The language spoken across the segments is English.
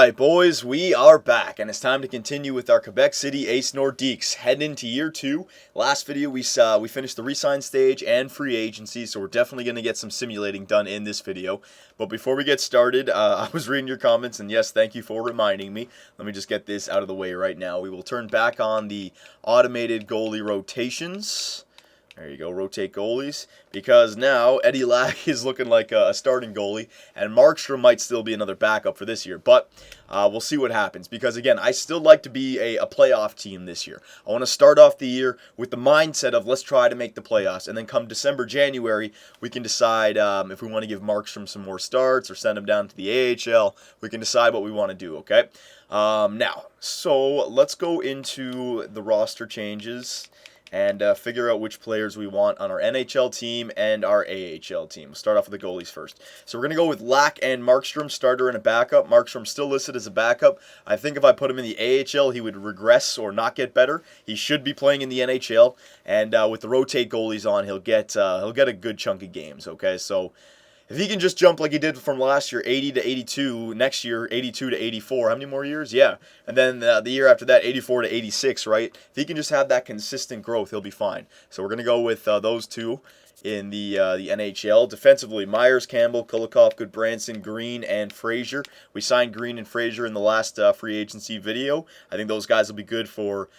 Alright boys, we are back and it's time to continue with our Quebec City Ace Nord Dekes. Heading into year 2. Last video we finished the re-sign stage and free agency, so we're definitely going to get some simulating done in this video. But before we get started, I was reading your comments and yes, thank you for reminding me. Let me just get this out of the way right now. We will turn back on the automated goalie rotations. There you go, rotate goalies, because now Eddie Lack is looking like a starting goalie, and Markstrom might still be another backup for this year, but we'll see what happens, because again, I still like to be a playoff team this year. I want to start off the year with the mindset of let's try to make the playoffs, and then come December, January, we can decide if we want to give Markstrom some more starts, or send him down to the AHL. We can decide what we want to do, okay? Now, so let's go into the roster changes and figure out which players we want on our NHL team and our AHL team. We'll start off with the goalies first. So we're going to go with Lack and Markstrom, starter and a backup. Markstrom still listed as a backup. I think if I put him in the AHL, he would regress or not get better. He should be playing in the NHL, and with the rotate goalies on, he'll get a good chunk of games, okay? So if he can just jump like he did from last year, 80 to 82, next year, 82 to 84, how many more years? Yeah. And then the year after that, 84 to 86, right? If he can just have that consistent growth, he'll be fine. So we're going to go with those two in the NHL. Defensively, Myers, Campbell, Kulikov, Goodbranson, Green, and Frazier. We signed Green and Frazier in the last free agency video. I think those guys will be good for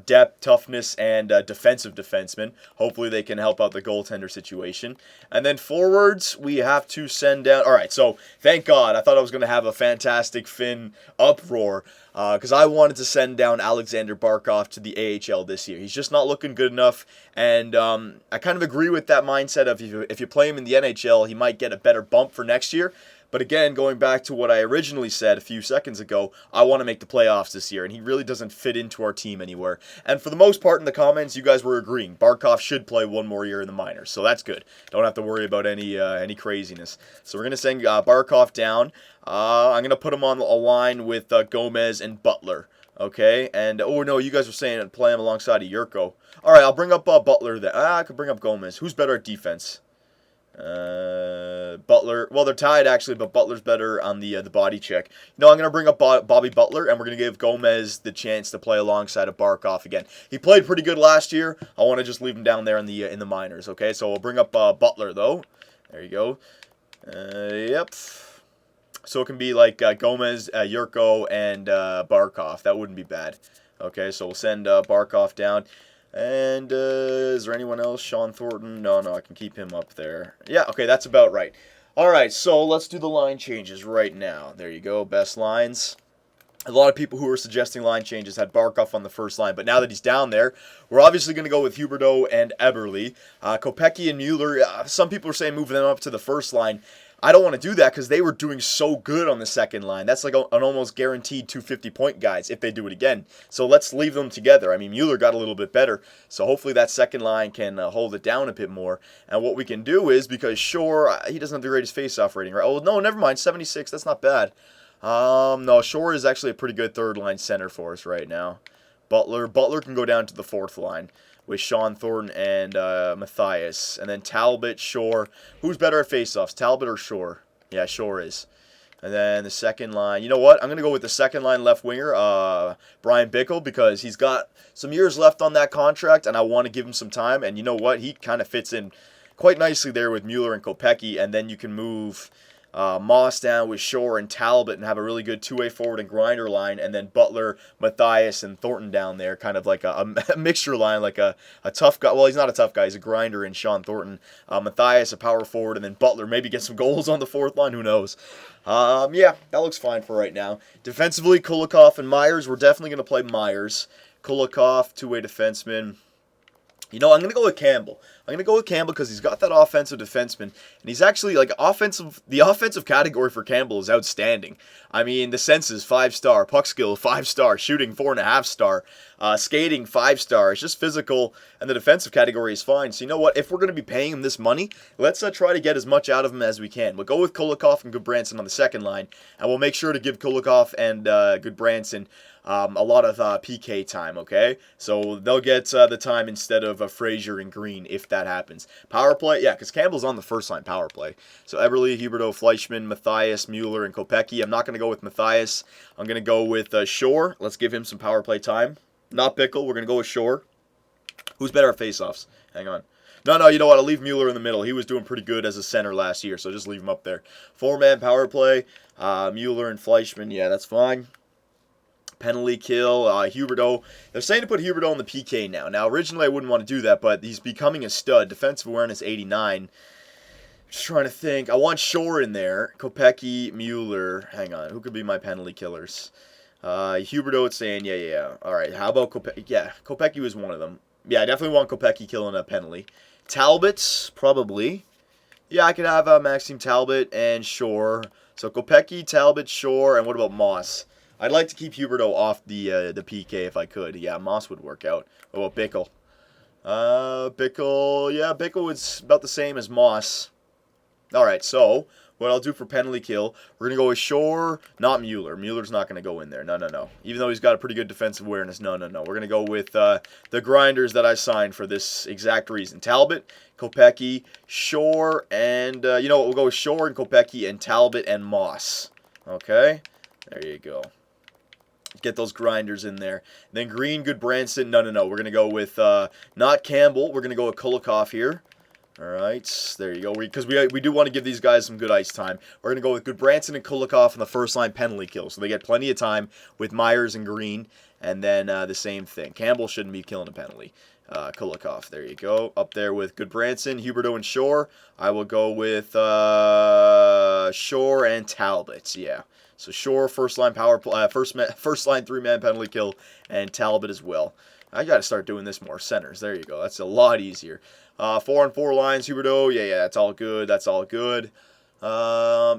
depth, toughness, and defensive defensemen. Hopefully they can help out the goaltender situation. And then forwards, we have to send down... Alright, so thank God. I thought I was going to have a fantastic Finn uproar, because I wanted to send down Alexander Barkov to the AHL this year. He's just not looking good enough, and I kind of agree with that mindset of if you play him in the NHL, he might get a better bump for next year. But again, going back to what I originally said a few seconds ago, I want to make the playoffs this year, and he really doesn't fit into our team anywhere. And for the most part in the comments, you guys were agreeing. Barkov should play one more year in the minors, so that's good. Don't have to worry about any craziness. So we're going to send Barkov down. I'm going to put him on a line with Gomez and Butler. Okay, and oh no, you guys were saying play him alongside of Yurko. All right, I'll bring up Butler then. I could bring up Gomez. Who's better at defense? Butler. Well, they're tied actually, but Butler's better on the body check. No, I'm gonna bring up Bobby Butler, and we're gonna give Gomez the chance to play alongside of Barkov again. He played pretty good last year. I want to just leave him down there in the minors. Okay, so we'll bring up Butler though. There you go. Yep. So it can be like Gomez, Yurko, and Barkov. That wouldn't be bad. Okay, so we'll send Barkov down. And is there anyone else? Sean Thornton? No, I can keep him up there. Yeah, okay, that's about right. Alright, so let's do the line changes right now. There you go, best lines. A lot of people who were suggesting line changes had Barkov on the first line, but now that he's down there, we're obviously going to go with Huberdeau and Eberle. Kopecky and Mueller, some people are saying move them up to the first line. I don't want to do that because they were doing so good on the second line. That's like an almost guaranteed 250-point guys if they do it again. So let's leave them together. I mean, Mueller got a little bit better, so hopefully that second line can hold it down a bit more. And what we can do is, because Shore, he doesn't have the greatest face-off rating, right? Oh, no, never mind, 76, that's not bad. No, Shore is actually a pretty good third-line center for us right now. Butler can go down to the fourth line with Sean Thornton and Matthias. And then Talbot, Shore. Who's better at faceoffs, Talbot or Shore? Yeah, Shore is. And then the second line. You know what? I'm going to go with the second line left winger, Brian Bickle, because he's got some years left on that contract, and I want to give him some time. And you know what? He kind of fits in quite nicely there with Mueller and Kopecky, and then you can move Moss down with Shore and Talbot and have a really good two-way forward and grinder line, and then Butler, Matthias, and Thornton down there, kind of like a mixture line, like a tough guy. Well, he's not a tough guy. He's a grinder in Sean Thornton. Matthias, a power forward, and then Butler maybe get some goals on the fourth line. Who knows? Yeah, that looks fine for right now. Defensively, Kulikov and Myers. We're definitely going to play Myers. Kulikov, two-way defenseman. You know, I'm going to go with Campbell. I'm going to go with Campbell because he's got that offensive defenseman, and he's actually, like, the offensive category for Campbell is outstanding. I mean, the senses, 5-star, puck skill, 5-star, shooting, 4.5-star, skating, 5-star. It's just physical, and the defensive category is fine. So you know what? If we're going to be paying him this money, let's try to get as much out of him as we can. We'll go with Kulikov and Goodbranson on the second line, and we'll make sure to give Kulikov and Goodbranson a lot of PK time, okay? So they'll get the time instead of Frazier and Green if that happens. Power play, yeah, because Campbell's on the first line power play. So Eberle, Huberdeau, Fleischmann, Matthias, Mueller, and Kopecky. I'm not going to go with Matthias. I'm going to go with Shore. Let's give him some power play time. Not Bickle. We're going to go with Shore. Who's better at faceoffs? Hang on. No, you know what? I'll leave Mueller in the middle. He was doing pretty good as a center last year, so just leave him up there. 4-man power play. Mueller and Fleischmann. Yeah, that's fine. Penalty kill. Huberdeau. They're saying to put Huberdeau on the PK now. Now, originally I wouldn't want to do that, but he's becoming a stud. Defensive awareness 89. Just trying to think. I want Shore in there. Kopecky, Mueller. Hang on. Who could be my penalty killers? Huberdeau, it's saying, yeah. All right, how about Kopecky? Yeah, Kopecky was one of them. Yeah, I definitely want Kopecky killing a penalty. Talbot, probably. Yeah, I could have Maxime Talbot and Shore. So Kopecky, Talbot, Shore, and what about Moss? I'd like to keep Huberdeau off the PK if I could. Yeah, Moss would work out. What about Bickle? Bickle, yeah, Bickle is about the same as Moss. All right, so what I'll do for penalty kill, we're going to go with Shore, not Mueller. Mueller's not going to go in there. No. Even though he's got a pretty good defensive awareness, no. We're going to go with the grinders that I signed for this exact reason. Talbot, Kopecky, Shore, and you know what? We'll go with Shore and Kopecky and Talbot and Moss. Okay? There you go. Get those grinders in there. Then Green, Goodbranson. No. We're going to go with not Campbell. We're going to go with Kulikov here. All right, there you go. Because we do want to give these guys some good ice time. We're going to go with Goodbranson and Kulikov on the first line penalty kill. So they get plenty of time with Myers and Green. And then the same thing. Campbell shouldn't be killing a penalty. Kulikov, there you go. Up there with Goodbranson, Huberdeau, and Shore. I will go with Shore and Talbot. Yeah. So Shore, first line power play, first line 3-man penalty kill, and Talbot as well. I got to start doing this more. Centers. There you go. That's a lot easier. 4-on-4 lines. Huberdeau. Yeah. That's all good.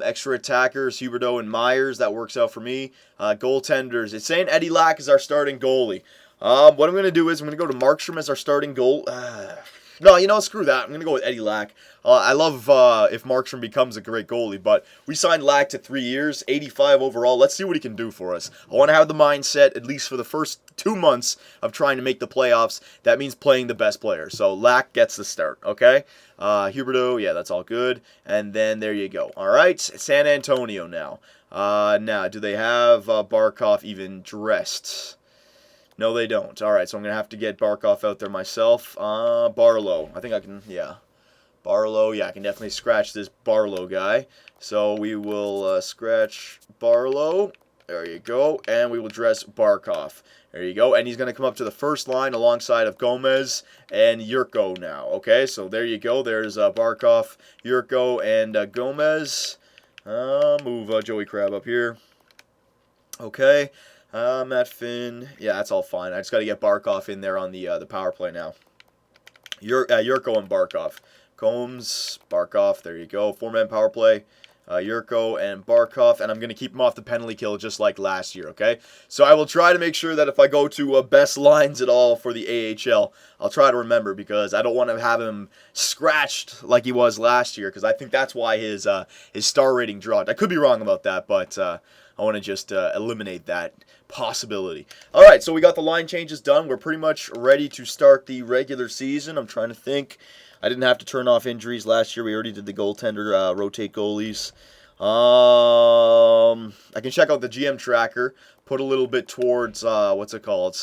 Extra attackers. Huberdeau and Myers. That works out for me. Goaltenders. It's saying Eddie Lack is our starting goalie. What I'm going to do is I'm going to go to Markstrom as our starting goal. No, you know, screw that. I'm going to go with Eddie Lack. I love if Markstrom becomes a great goalie, but we signed Lack to 3 years, 85 overall. Let's see what he can do for us. I want to have the mindset, at least for the first 2 months of trying to make the playoffs. That means playing the best player. So Lack gets the start, okay? Huberdeau, yeah, that's all good. And then there you go. All right, San Antonio now. Now, do they have Barkov even dressed? No, they don't. All right, so I'm going to have to get Barkov out there myself. Barlow. I think I can, yeah. Barlow, yeah, I can definitely scratch this Barlow guy. So we will scratch Barlow. There you go. And we will dress Barkov. There you go. And he's going to come up to the first line alongside of Gomez and Yurko now. Okay, so there you go. There's Barkov, Yurko, and Gomez. Move Joey Crab up here. Okay. Matt Finn. Yeah, that's all fine. I just got to get Barkov in there on the power play now. Yurko and Barkov. Combs, Barkov. There you go. 4-man power play. Yurko and Barkov. And I'm going to keep him off the penalty kill just like last year, okay? So I will try to make sure that if I go to best lines at all for the AHL, I'll try to remember because I don't want to have him scratched like he was last year because I think that's why his star rating dropped. I could be wrong about that, but I want to just eliminate that possibility. All right, so we got the line changes done. We're pretty much ready to start the regular season. I'm trying to think. I didn't have to turn off injuries last year. We already did the goaltender, rotate goalies. I can check out the GM tracker. Put a little bit towards, what's it called?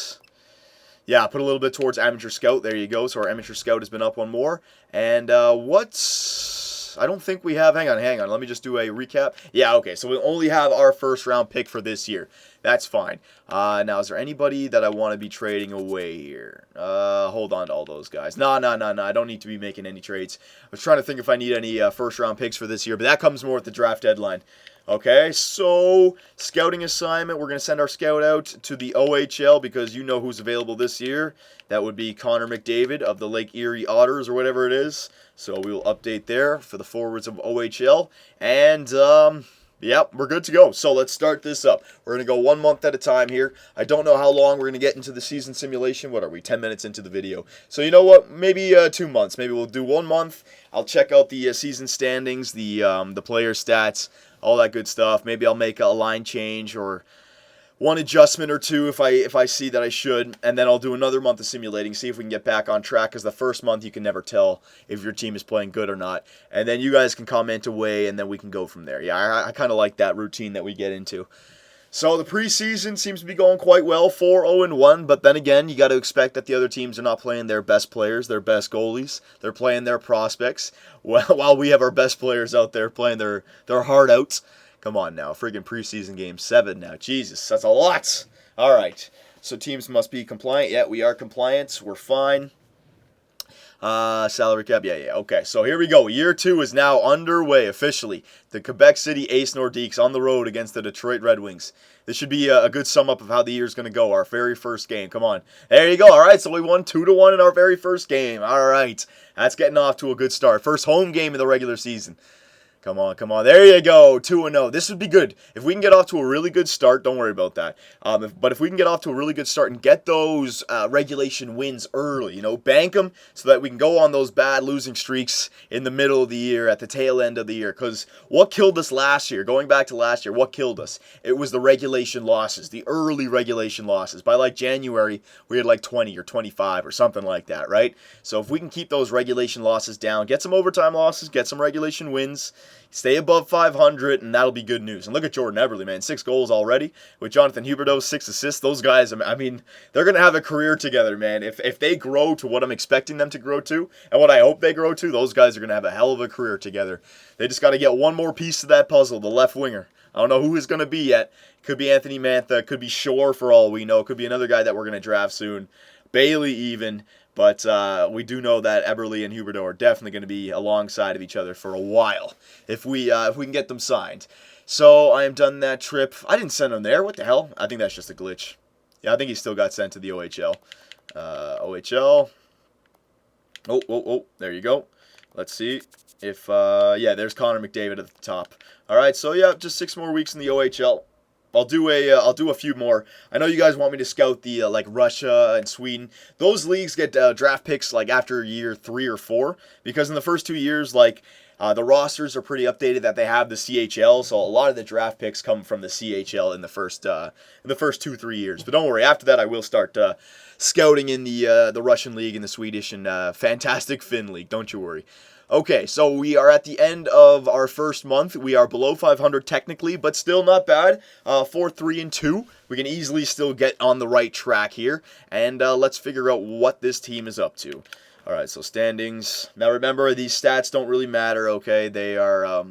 Yeah, put a little bit towards amateur scout. There you go. So our amateur scout has been up one more. And I don't think we have, hang on. Let me just do a recap. Yeah, okay. So we only have our first round pick for this year. That's fine. Now, is there anybody that I want to be trading away here? Hold on to all those guys. No. I don't need to be making any trades. I was trying to think if I need any first round picks for this year, but that comes more at the draft deadline. Okay, so scouting assignment. We're going to send our scout out to the OHL because you know who's available this year. That would be Connor McDavid of the Lake Erie Otters or whatever it is. So we will update there for the forwards of OHL. And, yep, we're good to go. So let's start this up. We're going to go 1 month at a time here. I don't know how long we're going to get into the season simulation. What are we, 10 minutes into the video? So you know what? Maybe 2 months. Maybe we'll do 1 month. I'll check out the season standings, the player stats, all that good stuff. Maybe I'll make a line change or one adjustment or two if I see that I should, and then I'll do another month of simulating, see if we can get back on track, because the first month you can never tell if your team is playing good or not, and then you guys can comment away, and then we can go from there. Yeah, I kind of like that routine that we get into. So the preseason seems to be going quite well, 4-0-1, but then again, you got to expect that the other teams are not playing their best players, their best goalies. They're playing their prospects, while we have our best players out there playing their heart out. Come on now, friggin' preseason game 7 now. Jesus, that's a lot. All right, so teams must be compliant. Yeah, we are compliant. We're fine. Salary cap, yeah. Okay, so here we go. Year 2 is now underway officially. The Quebec City Ace Nordiques on the road against the Detroit Red Wings. This should be a good sum up of how the year is going to go. Our very first game. Come on. There you go. All right, so we won 2-1 in our very first game. All right, that's getting off to a good start. First home game of the regular season. Come on. There you go. 2-0. This would be good. If we can get off to a really good start, don't worry about that. But if we can get off to a really good start and get those regulation wins early, bank them so that we can go on those bad losing streaks in the middle of the year, at the tail end of the year. Because what killed us last year, going back to last year, what killed us? It was the regulation losses, the early regulation losses. By like January, we had like 20 or 25 or something like that, right? So if we can keep those regulation losses down, get some overtime losses, get some regulation wins, stay above 500, and that'll be good news. And look at Jordan Eberle, man. 6 goals already. With Jonathan Huberdeau, 6 assists. Those guys, I mean, they're going to have a career together, man. If they grow to what I'm expecting them to grow to, and what I hope they grow to, those guys are going to have a hell of a career together. They just got to get one more piece of that puzzle, the left winger. I don't know who is going to be yet. Could be Anthony Mantha. Could be Shore for all we know. Could be another guy that we're going to draft soon. Bailey even. But we do know that Eberle and Huberdeau are definitely going to be alongside of each other for a while if we can get them signed. So I am done that trip. I didn't send him there. What the hell? I think that's just a glitch. Yeah, I think he still got sent to the OHL. OHL. Oh, there you go. Let's see if, yeah, there's Connor McDavid at the top. All right, so yeah, just 6 more weeks in the OHL. I'll do a few more. I know you guys want me to scout the like Russia and Sweden. Those leagues get draft picks like after year 3 or 4, because in the first 2 years, like the rosters are pretty updated that they have the CHL, so a lot of the draft picks come from the CHL in the first 2-3 years. But don't worry, after that I will start scouting in the Russian league and the Swedish and fantastic Finn league. Don't you worry. Okay, so we are at the end of our first month. We are below 500 technically, but still not bad. 4-3-2. We can easily still get on the right track here. And let's figure out what this team is up to. All right, so standings. Now remember, these stats don't really matter, okay? They are...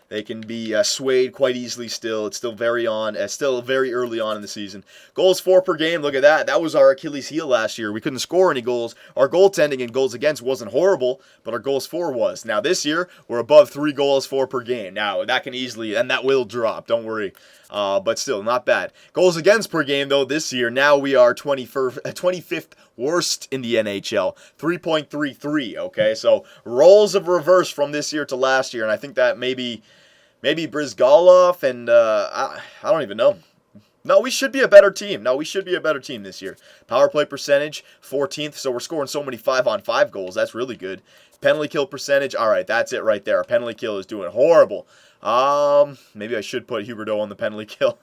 They can be swayed quite easily still. It's still very early on in the season. Goals for per game, look at that. That was our Achilles heel last year. We couldn't score any goals. Our goaltending and goals against wasn't horrible, but our goals for was. Now this year, we're above 3 goals for per game. Now, that can easily, and that will drop, don't worry. But still, not bad. Goals against per game, though, this year, now we are 25th worst in the NHL. 3.33, okay? So, roles of reverse from this year to last year, and I think that maybe Brizgalov and, I don't even know. No, we should be a better team. This year. Power play percentage, 14th, so we're scoring so many 5-on-5 goals. That's really good. Penalty kill percentage, all right, that's it right there. Our penalty kill is doing horrible. Maybe I should put Huberdeau on the penalty kill.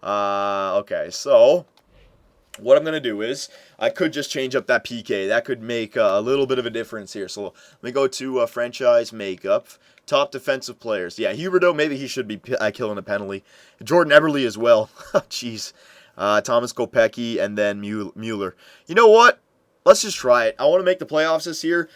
Okay, so what I'm going to do is I could just change up that PK. That could make a little bit of a difference here. So let me go to franchise makeup. Top defensive players. Yeah, Huberdeau, maybe he should be killing a penalty. Jordan Eberle as well. Jeez. Thomas Kopecky and then Mueller. You know what? Let's just try it. I want to make the playoffs this year.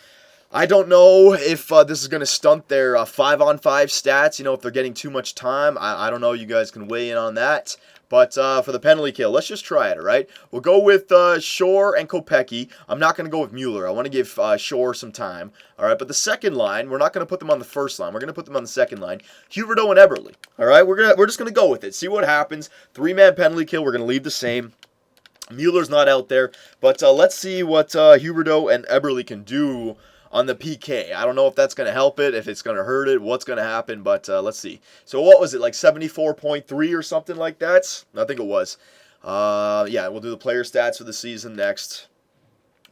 I don't know if this is going to stunt their 5-on-5 stats, if they're getting too much time. I don't know. You guys can weigh in on that. But for the penalty kill, let's just try it, all right? We'll go with Shore and Kopecky. I'm not going to go with Mueller. I want to give Shore some time, all right? But the second line, we're not going to put them on the first line. We're going to put them on the second line. Huberdeau and Eberle, all right? We're just going to go with it. See what happens. 3-man penalty kill. We're going to leave the same. Mueller's not out there. But let's see what Huberdeau and Eberle can do on the PK. I don't know if that's going to help it, if it's going to hurt it, what's going to happen, but let's see. So what was it, like 74.3 or something like that? I think it was. Yeah, we'll do the player stats for the season next.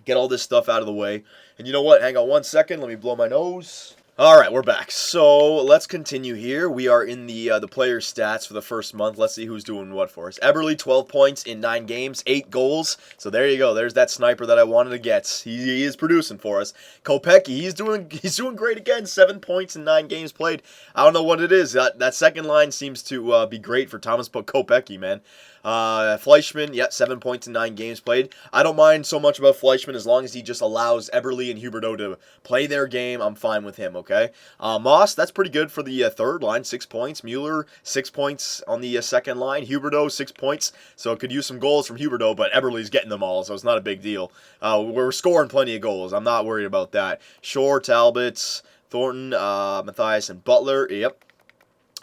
Get all this stuff out of the way. And you know what? Hang on one second. Let me blow my nose. All right, we're back. So let's continue here. We are in the player stats for the first month. Let's see who's doing what for us. Eberle, 12 points in 9 games, 8 goals. So there you go. There's that sniper that I wanted to get. He is producing for us. Kopecky, he's doing great again. 7 points in 9 games played. I don't know what it is. That second line seems to be great for Thomas Kopecky, man. Fleischman, 7 points in 9 games played. I don't mind so much about Fleischman as long as he just allows Eberle and Huberdeau to play their game. I'm fine with him, okay? Moss, that's pretty good for the third line, 6 points. Mueller, 6 points on the second line. Huberdeau, 6 points. So could use some goals from Huberdeau, but Eberle's getting them all, so it's not a big deal. We're scoring plenty of goals. I'm not worried about that. Shore, Talbot, Thornton, Matthias, and Butler, yep.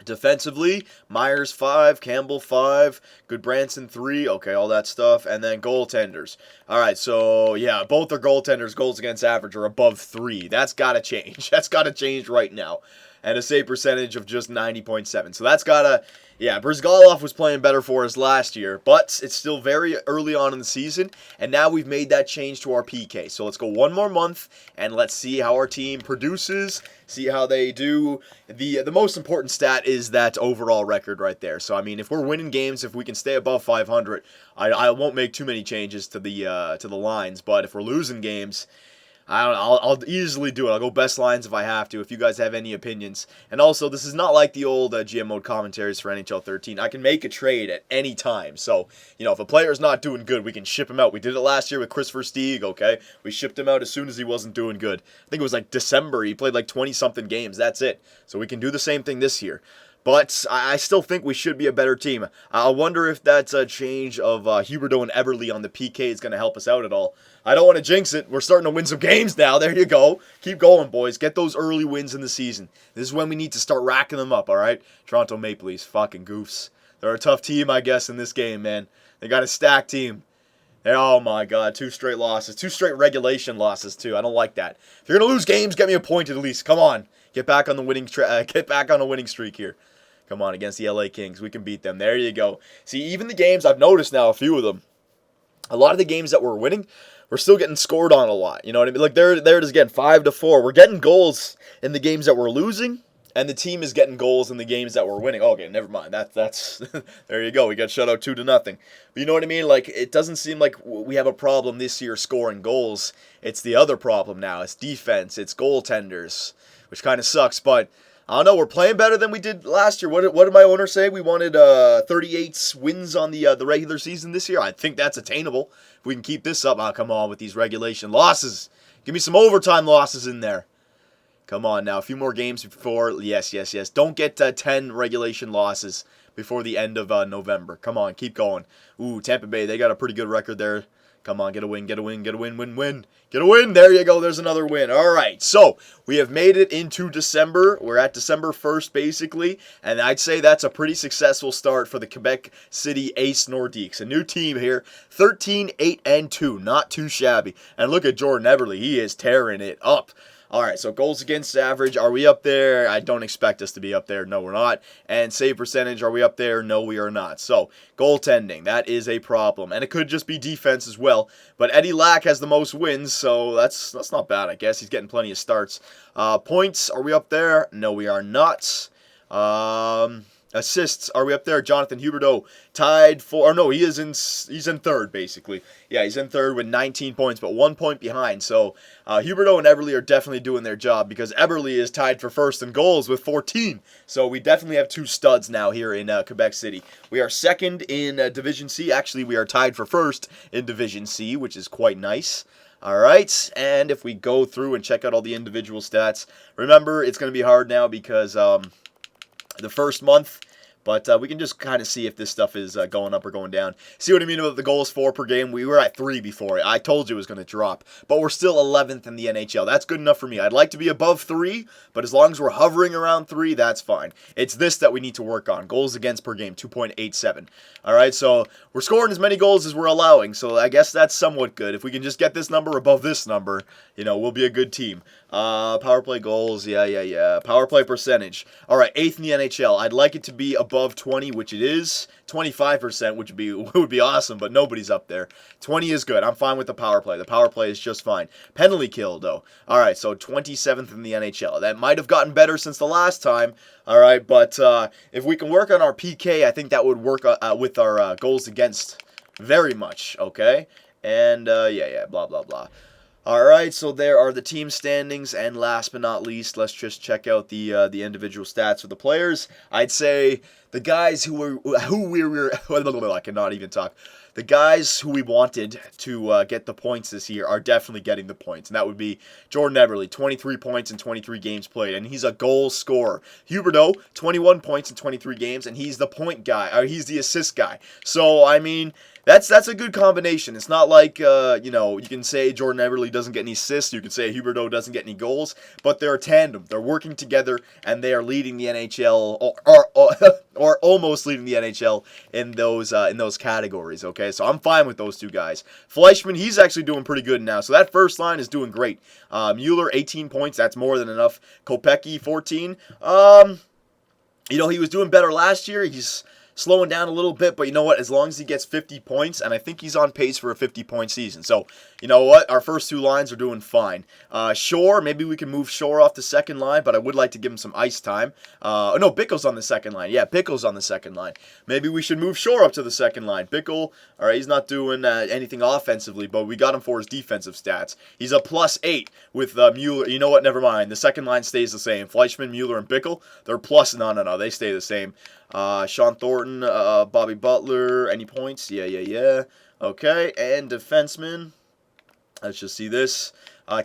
Defensively, Myers 5, Campbell 5, Goodbranson 3, okay, all that stuff, and then goaltenders. All right, so yeah, both their goaltenders' goals against average are above 3. That's got to change. That's got to change right now. And a save percentage of just 90.7. So that's got to, Brizgalov was playing better for us last year, but it's still very early on in the season, and now we've made that change to our PK. So let's go one more month, and let's see how our team produces, see how they do. The most important stat is that overall record right there. So, I mean, if we're winning games, if we can stay above 500, I won't make too many changes to the lines, but if we're losing games, I'll easily do it. I'll go best lines if I have to, if you guys have any opinions. And also, this is not like the old GM mode commentaries for NHL 13. I can make a trade at any time. So, if a player's not doing good, we can ship him out. We did it last year with Chris Versteeg, okay? We shipped him out as soon as he wasn't doing good. I think it was like December. He played like 20-something games. That's it. So we can do the same thing this year. But I still think we should be a better team. I wonder if that change of Huberdeau and Eberle on the PK is going to help us out at all. I don't want to jinx it. We're starting to win some games now. There you go. Keep going, boys. Get those early wins in the season. This is when we need to start racking them up, all right? Toronto Maple Leafs, fucking goofs. They're a tough team, I guess, in this game, man. They got a stacked team. Oh, my God. 2 straight losses. 2 straight regulation losses, too. I don't like that. If you're going to lose games, get me a point at least. Come on. Get back on the winning streak here. Come on, against the LA Kings. We can beat them. There you go. See, even the games, I've noticed now, a few of them, a lot of the games that we're winning, we're still getting scored on a lot. You know what I mean? Like, there it is again, 5-4. We're getting goals in the games that we're losing, and the team is getting goals in the games that we're winning. Okay, never mind. That's there you go. We got shut out 2-0. But you know what I mean? Like, it doesn't seem like we have a problem this year scoring goals. It's the other problem now. It's defense. It's goaltenders, which kind of sucks, but I don't know, we're playing better than we did last year. What did my owner say? We wanted 38 wins on the regular season this year. I think that's attainable. If we can keep this up, come on with these regulation losses. Give me some overtime losses in there. Come on now, a few more games before. Yes. Don't get 10 regulation losses before the end of November. Come on, keep going. Ooh, Tampa Bay, they got a pretty good record there. Come on, get a win. Get a win. Get a win. There you go. There's another win. All right. So we have made it into December. We're at December 1st, basically. And I'd say that's a pretty successful start for the Quebec City Ace Nordiques. A new team here. 13-8-2. Not too shabby. And look at Jordan Eberle. He is tearing it up. All right, so goals against average, are we up there? I don't expect us to be up there. No, we're not. And save percentage, are we up there? No, we are not. So, goaltending, that is a problem. And it could just be defense as well. But Eddie Lack has the most wins, so that's not bad, I guess. He's getting plenty of starts. Points, are we up there? No, we are not. Assists, are we up there? Jonathan Huberdeau tied for, or no, he's in third, basically. Yeah, he's in third with 19 points, but 1 point behind. So Huberdeau and Eberle are definitely doing their job because Eberle is tied for first in goals with 14. So we definitely have 2 studs now here in Quebec City. We are second in Division C. Actually, we are tied for first in Division C, which is quite nice. All right, and if we go through and check out all the individual stats, remember, it's going to be hard now because the first month, but we can just kind of see if this stuff is going up or going down. See what I mean about the goals for per game? We were at 3 before. I told you it was going to drop, but we're still 11th in the NHL. That's good enough for me. I'd like to be above 3, but as long as we're hovering around 3, that's fine. It's this that we need to work on. Goals against per game, 2.87. All right, so we're scoring as many goals as we're allowing, so I guess that's somewhat good. If we can just get this number above this number, we'll be a good team. Power play goals, yeah. Power play percentage. All right, 8th in the NHL. I'd like it to be above 20, which it is. 25%, which would be awesome, but nobody's up there. 20 is good. I'm fine with the power play. The power play is just fine. Penalty kill, though. All right, so 27th in the NHL. That might have gotten better since the last time. All right, but if we can work on our PK, I think that would work with our goals against very much, okay? And, yeah, blah, blah, blah. Alright, so there are the team standings, and last but not least, let's just check out the individual stats of the players. I'd say the guys who we were I cannot even talk. The guys who we wanted to get the points this year are definitely getting the points, and that would be Jordan Eberle, 23 points in 23 games played, and he's a goal scorer. Huberdeau, 21 points in 23 games, and he's the point guy, or he's the assist guy. So, I mean, that's a good combination. It's not like, you can say Jordan Eberle doesn't get any assists, you can say Huberdeau doesn't get any goals, but they're a tandem. They're working together, and they are leading the NHL, or almost leading the NHL in those categories, okay? So I'm fine with those two guys. Fleischmann, he's actually doing pretty good now, so that first line is doing great. Mueller, 18 points, that's more than enough. Kopecky, 14. He was doing better last year. He's slowing down a little bit, but you know what? As long as he gets 50 points, and I think he's on pace for a 50-point season. So, you know what? Our first two lines are doing fine. Shore, maybe we can move Shore off the second line, but I would like to give him some ice time. No, Bickle's on the second line. Yeah, Bickle's on the second line. Maybe we should move Shore up to the second line. Bickle, all right, he's not doing anything offensively, but we got him for his defensive stats. He's a +8 with Mueller. You know what? Never mind. The second line stays the same. Fleischmann, Mueller, and Bickle, they're plus. No. They stay the same. Sean Thornton, Bobby Butler, any points? Yeah. Okay, and defenseman. Let's just see this.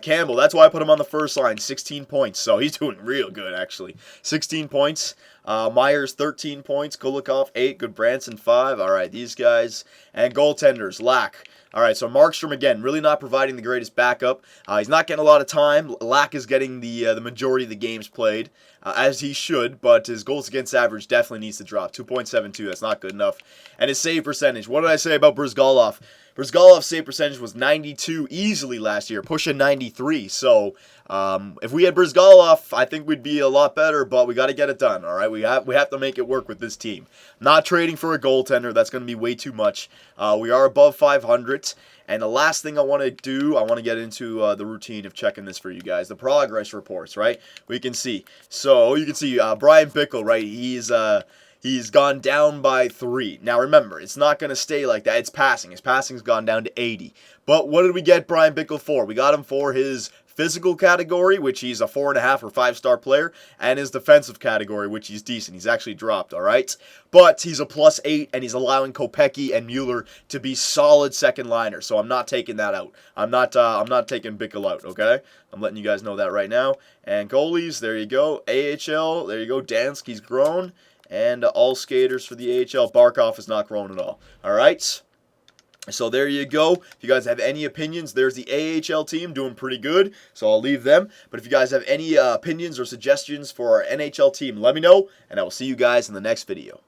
Campbell, that's why I put him on the first line, 16 points. So he's doing real good, actually. 16 points. Myers, 13 points. Kulikov, 8. Goodbranson, 5. All right, these guys. And goaltenders, Lack. All right, so Markstrom, again, really not providing the greatest backup. He's not getting a lot of time. Lack is getting the majority of the games played, as he should, but his goals against average definitely needs to drop. 2.72, that's not good enough. And his save percentage, what did I say about Brizgalov? Brizgalov's save percentage was 92 easily last year, pushing 93. So if we had Brizgalov, I think we'd be a lot better, but we got to get it done, all right? We have to make it work with this team. Not trading for a goaltender. That's going to be way too much. We are above 500. And the last thing I want to do, I want to get into the routine of checking this for you guys. The progress reports, right? We can see. So you can see Brian Bickle, right? He's gone down by 3. Now remember, it's not going to stay like that. It's passing. His passing's gone down to 80. But what did we get Brian Bickle for? We got him for his physical category, which he's a 4.5 or 5-star player, and his defensive category, which he's decent. He's actually dropped, all right? But he's a +8, and he's allowing Kopecky and Mueller to be solid second liners. So I'm not taking that out. I'm not taking Bickle out, okay? I'm letting you guys know that right now. And goalies, there you go. AHL, there you go. Dansky's grown. And all skaters for the AHL. Barkov is not grown at all. All right? So there you go. If you guys have any opinions, there's the AHL team doing pretty good, so I'll leave them. But if you guys have any opinions or suggestions for our NHL team, let me know, and I will see you guys in the next video.